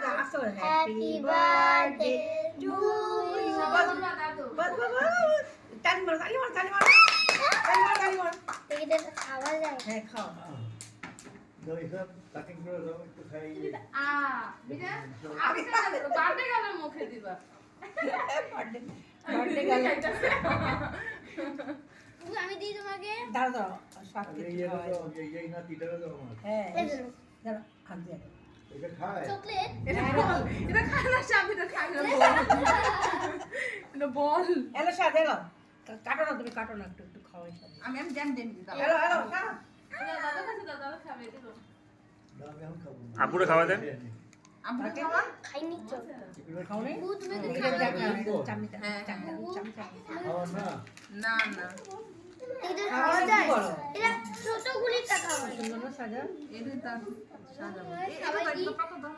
Happy birthday to you boss তালি মার তালি মার তালি মার তালি মার তালি মার এটা খাওয়া যায় হ্যাঁ খাও এইসব কাটিং করে দাও একটু খাই বিটা আমি বার্থডে গেলে মুখে দিবা বার্থডে বার্থডে গেল আমি দিই তোমাকে দাঁড়া দাও সব এই কিছু এটা দাও এই না তিনটা দাও আমার হ্যাঁ দাঁড়া হাত দিয়ে এটা খায় চকলেট এটা খায় না চাবি তো খায় না এটা বল এলো সাথ এলো কাটো না তুমি কাটো না একটু একটু খাওয়াই সব আমি জ্যাম দেন দিতাম এলো এলো না দাদা কাছে দাদা খাবে দিলো না আমি এখন খাবো না আপুরে খাওয়া দেন আমরা খাওয়া খাইনি তো খাও নেই ভূত তুমি তো এটা খাওয়া দেখ চামচা চামচা চামচা খাওয়া না না না এটা খাওয়া খাওয়া যায় যায় এটা ছোট গুলি টাকা হয় সুন্দর না সাজা এটা সাজাবো খাওয়াই দিই। কত দাম